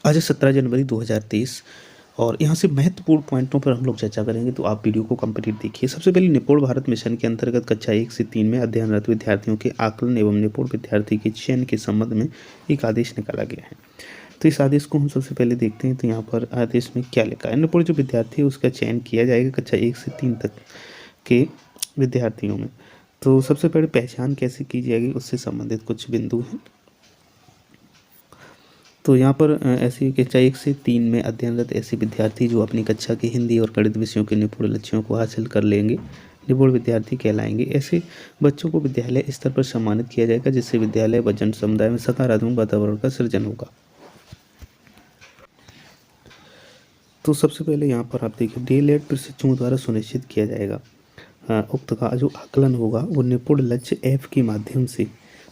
आज है 17 जनवरी 2023 और यहाँ से महत्वपूर्ण पॉइंटों पर हम लोग चर्चा करेंगे, तो आप वीडियो को कंप्लीट देखिए। सबसे पहले निपुण भारत मिशन के अंतर्गत कक्षा 1 से 3 में अध्ययनरत विद्यार्थियों के आकलन एवं निपुण विद्यार्थी के चयन के संबंध में एक आदेश निकाला गया है। तो इस आदेश को हम सबसे पहले देखते हैं। तो यहाँ पर आदेश में क्या लिखा है। निपुण जो विद्यार्थी है उसका चयन किया जाएगा कक्षा 1 से 3 तक के विद्यार्थियों में। तो सबसे पहले पहचान कैसे की जाएगी उससे संबंधित कुछ बिंदु हैं। तो यहाँ पर ऐसी कक्षा 1 से 3 में अध्ययनरत ऐसे विद्यार्थी जो अपनी कक्षा के हिंदी और गणित विषयों के निपुण लक्ष्यों को हासिल कर लेंगे निपुण विद्यार्थी कहलाएंगे। ऐसे बच्चों को विद्यालय स्तर पर सम्मानित किया जाएगा, जिससे विद्यालय व जन समुदाय में सकारात्मक वातावरण का सृजन होगा। तो सबसे पहले यहाँ पर आप देखिए डीएलएड प्रशिक्षुओं द्वारा सुनिश्चित किया जाएगा। उक्त का जो आकलन होगा वो निपुण लक्ष्य ऐप के माध्यम से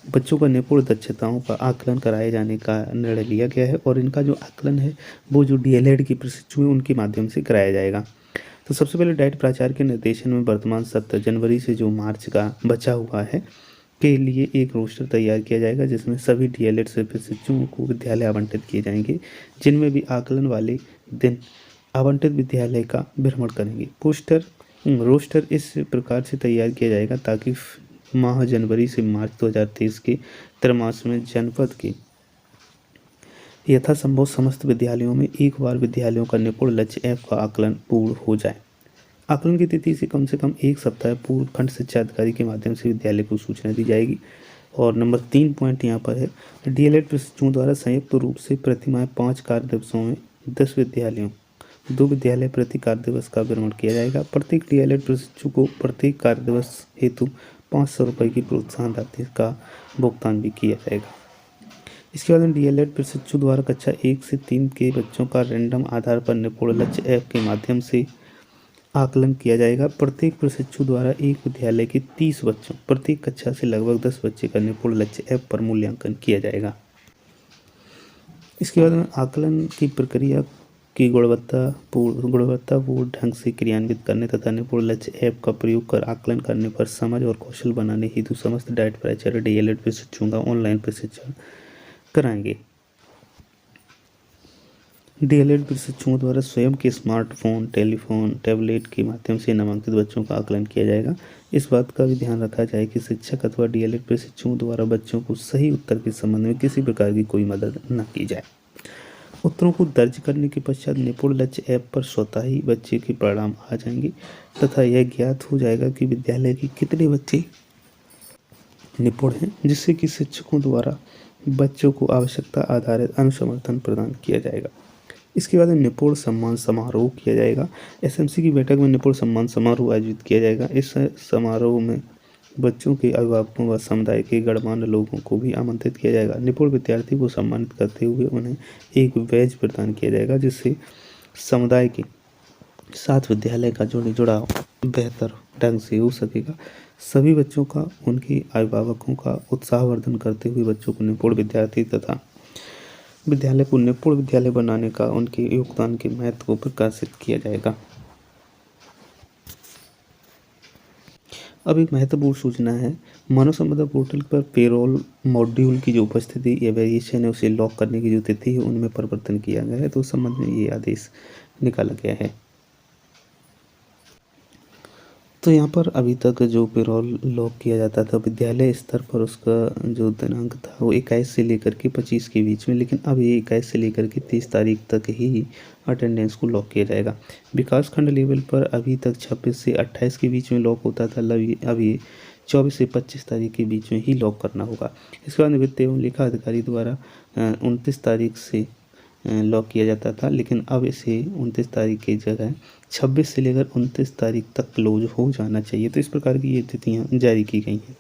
बच्चों का निपुण दक्षताओं का आकलन कराए जाने का निर्णय लिया गया है, और इनका जो आकलन है वो जो डीएलएड के प्रशिक्षु हैं उनके माध्यम से कराया जाएगा। तो सबसे पहले डाइट प्राचार्य के निर्देशन में वर्तमान सत्र जनवरी से जो मार्च का बचा हुआ है के लिए एक रोस्टर तैयार किया जाएगा, जिसमें सभी डीएलएड से प्रशिक्षुओं को विद्यालय आवंटित किए जाएंगे, जिनमें भी आकलन वाले दिन आवंटित विद्यालय का भ्रमण करेंगे। रोस्टर इस प्रकार से तैयार किया जाएगा ताकि माह जनवरी से मार्च 2023 के त्रैमास में जनपद के यथासंभव समस्त विद्यालयों में एक बार विद्यालयों का निपुण लक्ष्य ऐप का आकलन पूर्ण हो जाए। आकलन की तिथि से कम 1 सप्ताह पूर्व खंड शिक्षा अधिकारी के माध्यम से विद्यालय को सूचना दी जाएगी। और नंबर 3 पॉइंट यहाँ पर है डीएलएड प्रशिक्षुओं द्वारा संयुक्त रूप से प्रतिमाह 5 कार्य दिवसों में 10 विद्यालयों 2 विद्यालय प्रति कार्य दिवस का भ्रमण किया जाएगा। प्रत्येक डीएलएड प्रशिक्षु को प्रत्येक कार्य दिवस हेतु 500 रुपये की प्रोत्साहन राशि का भुगतान भी किया जाएगा। इसके बाद डीएलएड प्रशिक्षु द्वारा कक्षा 1 से 3 के बच्चों का रैंडम आधार पर निपुण लक्ष्य ऐप के माध्यम से आकलन किया जाएगा। प्रत्येक प्रशिक्षु द्वारा एक विद्यालय के 30 बच्चों प्रत्येक कक्षा से लगभग 10 बच्चे का निपुण लक्ष्य ऐप पर मूल्यांकन किया जाएगा। इसके बाद में आकलन की प्रक्रिया की गुणवत्तापूर्ण ढंग से क्रियान्वित करने तथा निपुण लक्ष्य ऐप का प्रयोग कर आकलन करने पर समझ और कौशल बनाने हेतु समस्त डाइट प्राचार्य डीएलएड प्रशिक्षुओं का ऑनलाइन प्रशिक्षण कराएंगे। डीएलएड प्रशिक्षुओं द्वारा स्वयं के स्मार्टफोन, टेलीफोन, टैबलेट के माध्यम से नामांकित बच्चों का आकलन किया जाएगा। इस बात का भी ध्यान रखा जाए कि शिक्षक अथवा डीएलएड प्रशिक्षुओं द्वारा बच्चों को सही उत्तर के संबंध में किसी प्रकार की कोई मदद न की जाए। उत्तरों को दर्ज करने के पश्चात निपुण लक्ष्य ऐप पर स्वतः ही बच्चे के परिणाम आ जाएंगे तथा यह ज्ञात हो जाएगा कि विद्यालय के कितने बच्चे निपुण हैं, जिससे कि शिक्षकों द्वारा बच्चों को आवश्यकता आधारित अनुसमर्थन प्रदान किया जाएगा। इसके बाद निपुण सम्मान समारोह किया जाएगा। एसएमसी की बैठक में निपुण सम्मान समारोह आयोजित किया जाएगा। इस समारोह में बच्चों के अभिभावकों व समुदाय के गणमान्य लोगों को भी आमंत्रित किया जाएगा। निपुण विद्यार्थी को सम्मानित करते हुए उन्हें एक बैज प्रदान किया जाएगा, जिससे समुदाय के साथ विद्यालय का जुड़ाव बेहतर ढंग से हो सकेगा। सभी बच्चों का उनके अभिभावकों का उत्साहवर्धन करते हुए बच्चों को निपुण विद्यार्थी तथा विद्यालय को निपुण विद्यालय बनाने का उनके योगदान के महत्व को प्रकाशित किया जाएगा। अब एक महत्वपूर्ण सूचना है, मानव संपदा पोर्टल पर पेरोल मॉड्यूल की जो उपस्थिति या वेरिएशन है उसे लॉक करने की जो तिथि है उनमें परिवर्तन किया गया है। तो उस संबंध में ये आदेश निकाला गया है। तो यहाँ पर अभी तक जो पेरोल लॉक किया जाता था विद्यालय स्तर पर, उसका जो दिनांक था वो 21 से लेकर के 25 के बीच में, लेकिन अब ये 21 से लेकर के 30 तारीख तक ही अटेंडेंस को लॉक किया जाएगा। विकास खंड लेवल पर अभी तक 26 से 28 के बीच में लॉक होता था, अब ये 24 से 25 तारीख के बीच में ही लॉक करना होगा। इसके बाद वित्त एवं लेखा अधिकारी द्वारा 29 तारीख से लॉक किया जाता था, लेकिन अब इसे 29 तारीख की जगह 26 से लेकर 29 तारीख तक क्लोज हो जाना चाहिए। तो इस प्रकार की ये तिथियाँ जारी की गई हैं।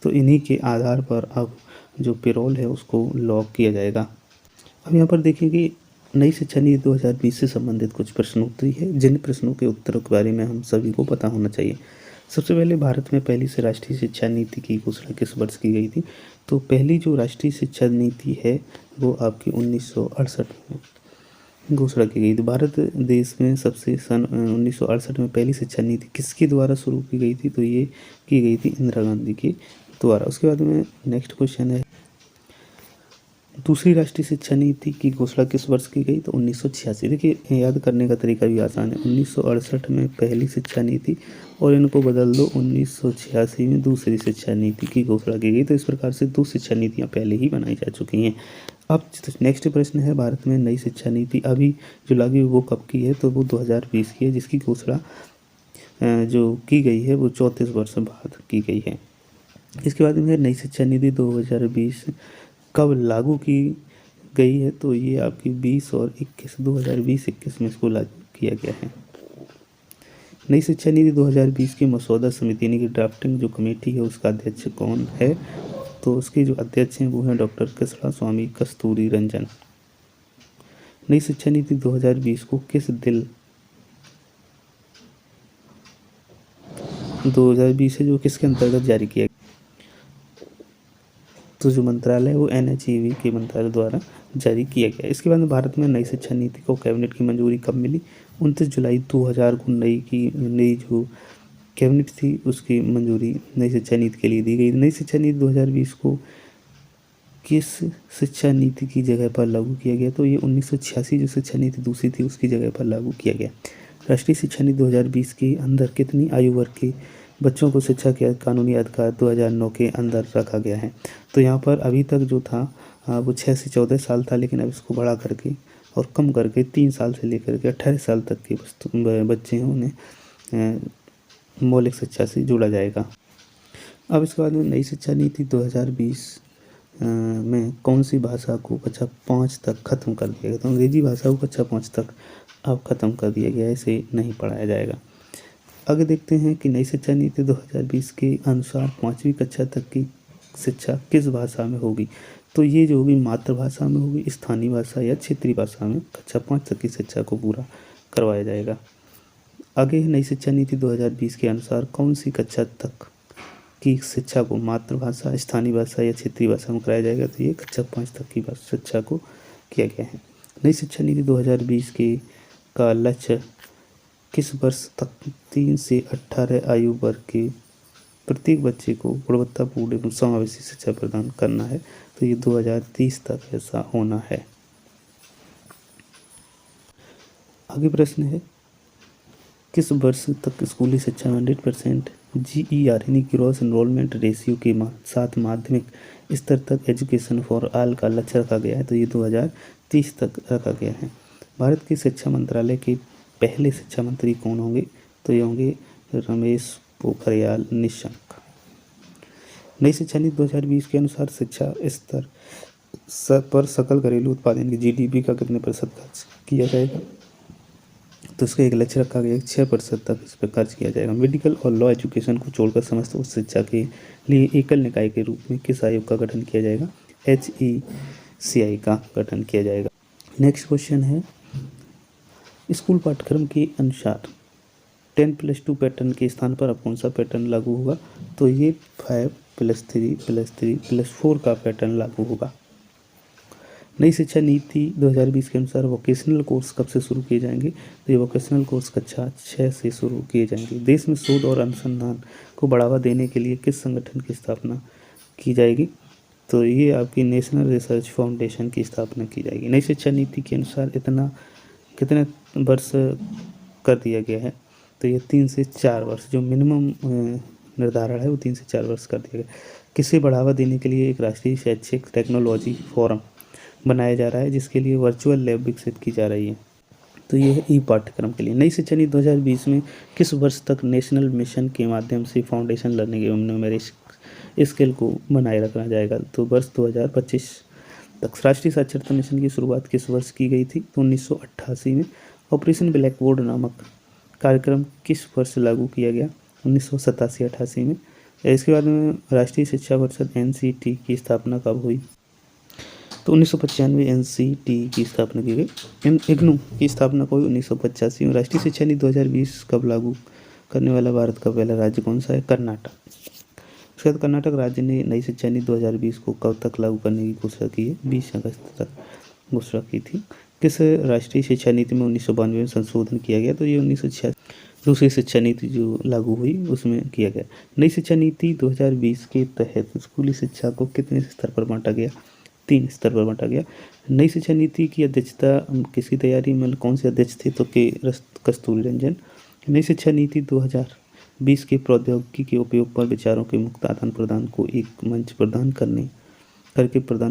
तो इन्हीं के आधार पर अब जो पेरोल है उसको लॉक किया जाएगा। अब यहाँ पर देखिए कि नई शिक्षा नीति 2020 से संबंधित कुछ प्रश्नोत्तरी है, जिन प्रश्नों के उत्तरों के बारे में हम सभी को पता होना चाहिए। सबसे पहले भारत में पहली से राष्ट्रीय शिक्षा नीति की घोषणा किस वर्ष की गई थी। तो पहली जो राष्ट्रीय शिक्षा नीति है वो आपकी 1968 में घोषणा की गई थी। भारत देश में सबसे सन 1968 में पहली शिक्षा नीति किसके द्वारा शुरू की गई थी। तो ये की गई थी इंदिरा गांधी के द्वारा। उसके बाद में नेक्स्ट क्वेश्चन है दूसरी राष्ट्रीय शिक्षा नीति की घोषणा किस वर्ष की गई? तो 1986। देखिए याद करने का तरीका भी आसान है। 1968 में पहली शिक्षा नीति और इनको बदल दो 1986 में दूसरी शिक्षा नीति की घोषणा की गई। तो इस प्रकार से 2 शिक्षा नीतियाँ पहले ही बनाई जा चुकी हैं। अब नेक्स्ट प्रश्न है, भारत में नई शिक्षा नीति अभी जो लागू हुई वो कब की है? तो वो 2020 की है, जिसकी घोषणा जो की गई है वो 34 वर्ष बाद की गई है। इसके बाद में नई शिक्षा नीति 2020 कब लागू की गई है? तो ये आपकी 20 और 21 2020-21 में इसको लागू किया गया है। नई शिक्षा नीति 2020 की मसौदा समिति यानी कि ड्राफ्टिंग जो कमेटी है उसका अध्यक्ष कौन है? तो उसके जो अध्यक्ष हैं वो हैं डॉक्टर कृष्णा स्वामी कस्तूरी रंजन। नई शिक्षा नीति 2020 को किस दिल 2020 है जो किसके अंतर्गत जारी किया गया? तो जो मंत्रालय है वो NHEV के मंत्रालय द्वारा जारी किया गया। इसके बाद भारत में नई शिक्षा नीति को कैबिनेट की मंजूरी कब मिली? 29 जुलाई 2000 को नई जो कैबिनेट थी उसकी मंजूरी नई शिक्षा नीति के लिए दी गई। नई शिक्षा नीति 2020 को किस शिक्षा नीति की जगह पर लागू किया गया? तो ये 1986 जो शिक्षा नीति दूसरी थी उसकी जगह पर लागू किया गया। राष्ट्रीय शिक्षा नीति 2020 के अंदर कितनी आयु वर्ग के बच्चों को शिक्षा के कानूनी अधिकार 2009 के अंदर रखा गया है? तो यहाँ पर अभी तक जो था वो 6 से 14 साल था, लेकिन अब इसको बढ़ा करके और कम करके 3 साल से लेकर के 18 साल तक के बच्चे हैं उन्हें मौलिक शिक्षा से जोड़ा जाएगा। अब इसके बाद में नई शिक्षा नीति 2020 में कौन सी भाषा को कक्षा 5 तक खत्म कर दिया गया? तो अंग्रेजी भाषा को कक्षा 5 तक अब खत्म कर दिया गया है, इसे नहीं पढ़ाया जाएगा। आगे देखते हैं कि नई शिक्षा नीति 2020 के अनुसार 5वीं कक्षा तक की शिक्षा किस भाषा में होगी? तो ये जो होगी मातृभाषा में होगी, स्थानीय भाषा या क्षेत्रीय भाषा में कक्षा 5 तक की शिक्षा को पूरा करवाया जाएगा। आगे नई शिक्षा नीति 2020 के अनुसार कौन सी कक्षा तक की शिक्षा को मातृभाषा, स्थानीय भाषा या क्षेत्रीय भाषा में कराया जाएगा? तो ये कक्षा 5 तक की शिक्षा को किया गया है। नई शिक्षा नीति 2020 का लक्ष्य किस वर्ष तक 3 से 18 आयु वर्ग के प्रत्येक बच्चे को गुणवत्तापूर्ण एवं समावेशी शिक्षा प्रदान करना है? तो ये 2030 तक ऐसा होना है। आगे प्रश्न है, किस वर्ष तक स्कूली शिक्षा में 100% GER यानी ग्रॉस एनरोलमेंट रेशियो के साथ माध्यमिक स्तर तक एजुकेशन फॉर ऑल का लक्ष्य रखा गया है? तो ये 2030 तक रखा गया है। भारत के शिक्षा मंत्रालय के पहले शिक्षा मंत्री कौन होंगे? तो ये होंगे रमेश पोखरियाल निशंक। नई शिक्षा नीति 2020 के अनुसार शिक्षा स्तर पर सकल घरेलू उत्पादन की GDP का कितने % खर्च किया जाएगा? तो इसका एक लक्ष्य रखा गया है 6% तक इस पर खर्च किया जाएगा। मेडिकल और लॉ एजुकेशन को छोड़कर समस्त उच्च शिक्षा के लिए एकल निकाय के रूप में किस आयोग का गठन किया जाएगा? HECI का गठन किया जाएगा। नेक्स्ट क्वेश्चन है, स्कूल पाठ्यक्रम के अनुसार 10+2 पैटर्न के स्थान पर अब कौन सा पैटर्न लागू होगा? तो ये 5+3+3+4 का पैटर्न लागू होगा। नई शिक्षा नीति 2020 के अनुसार वोकेशनल कोर्स कब से शुरू किए जाएंगे? तो ये वोकेशनल कोर्स कक्षा 6 से शुरू किए जाएंगे। देश में शोध और अनुसंधान को बढ़ावा देने के लिए किस संगठन की स्थापना की जाएगी? तो ये आपकी नेशनल रिसर्च फाउंडेशन की स्थापना की जाएगी। नई शिक्षा नीति के अनुसार कितने वर्ष कर दिया गया है? तो ये 3 से 4 वर्ष जो मिनिमम निर्धारण है वो 3 से 4 वर्ष कर दिया गया। किसे बढ़ावा देने के लिए एक राष्ट्रीय शैक्षिक टेक्नोलॉजी फोरम बनाया जा रहा है, जिसके लिए वर्चुअल लैब विकसित की जा रही है। तो ये है ई पाठ्यक्रम के लिए। नई शिक्षा नीति 2020 में किस वर्ष तक नेशनल मिशन के माध्यम से फाउंडेशन लर्निंग एवं न्यूमेरिक स्किल को बनाए रखा जाएगा? तो वर्ष 2025 तक। राष्ट्रीय साक्षरता मिशन की शुरुआत किस वर्ष की गई थी? तो 1988 में। ऑपरेशन ब्लैक बोर्ड नामक कार्यक्रम किस वर्ष लागू किया गया? 1987-88 में। इसके बाद में राष्ट्रीय शिक्षा परिषद NCT की स्थापना कब हुई? तो 1995 NCT की स्थापना की गई। IGNOU की स्थापना को 1985 में। राष्ट्रीय शिक्षा नीति 2020 कब लागू करने वाला भारत का पहला राज्य कौन सा है? कर्नाटक। उसके बाद कर्नाटक राज्य ने नई शिक्षा नीति 2020 को कब तक लागू करने की घोषणा की है? 20 अगस्त तक घोषणा की थी। किस राष्ट्रीय शिक्षा नीति में 1992 में संशोधन किया गया? तो ये 1986 दूसरी शिक्षा नीति जो लागू हुई उसमें किया गया। नई शिक्षा नीति 2020 के तहत स्कूली शिक्षा को कितने स्तर पर बांटा गया? 3 स्तर पर बांटा गया। नई शिक्षा नीति की अध्यक्षता किसकी तैयारी में कौन से अध्यक्ष थे, तो कस्तूरी रंजन। नई शिक्षा नीति 2020 के प्रौद्योगिकी के उपयोग पर विचारों के मुक्त आदान प्रदान को एक मंच प्रदान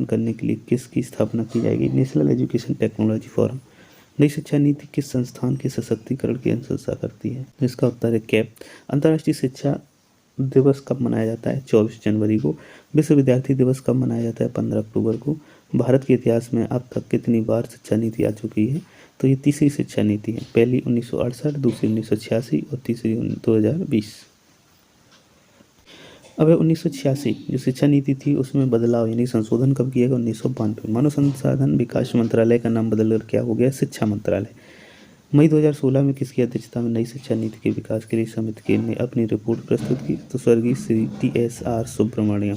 करने के लिए किसकी स्थापना की जाएगी, नेशनल एजुकेशन टेक्नोलॉजी फोरम। नई शिक्षा नीति किस संस्थान के सशक्तिकरण की अनुशंसा करती है, इसका उत्तर है कैप। अंतर्राष्ट्रीय शिक्षा दिवस कब मनाया जाता है, 24 जनवरी को। विश्व विद्यार्थी दिवस कब मनाया जाता है, 15 अक्टूबर को। भारत के इतिहास में अब तक कितनी बार शिक्षा नीति आ चुकी है, तो ये तीसरी शिक्षा नीति है। पहली 1968, दूसरी 1986 और तीसरी 2020। अब 1986 जो शिक्षा नीति थी उसमें बदलाव यानी संशोधन कब किया गया, 1992। मानव संसाधन विकास मंत्रालय का नाम बदलकर क्या हो गया, शिक्षा मंत्रालय। मई 2016 में किसकी अध्यक्षता में नई शिक्षा नीति के विकास के लिए समिति ने अपनी रिपोर्ट प्रस्तुत की, तो स्वर्गीय श्री TSR सुब्रमण्यम।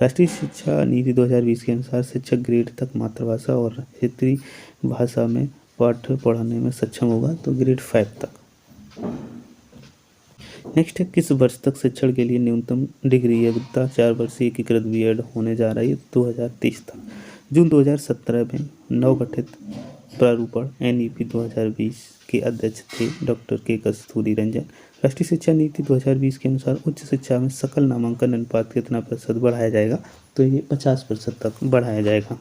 राष्ट्रीय शिक्षा नीति 2020 के अनुसार शिक्षक ग्रेड तक मातृभाषा और क्षेत्रीय भाषा में पाठ पढ़ाने में सक्षम होगा, तो ग्रेड 5 तक। नेक्स्ट है, किस वर्ष तक शिक्षण के लिए न्यूनतम डिग्री योग्यता 4 वर्षीय एकीकृत B.Ed होने जा रही है, 2023 तक। जून 2017 में नवगठित प्रारूपण NEP 2020 के अध्यक्ष थे डॉक्टर के कस्तूरी रंजन। राष्ट्रीय शिक्षा नीति 2020 के अनुसार उच्च शिक्षा में सकल नामांकन अनुपात कितना प्रतिशत बढ़ाया जाएगा, तो ये 50% तक बढ़ाया जाएगा।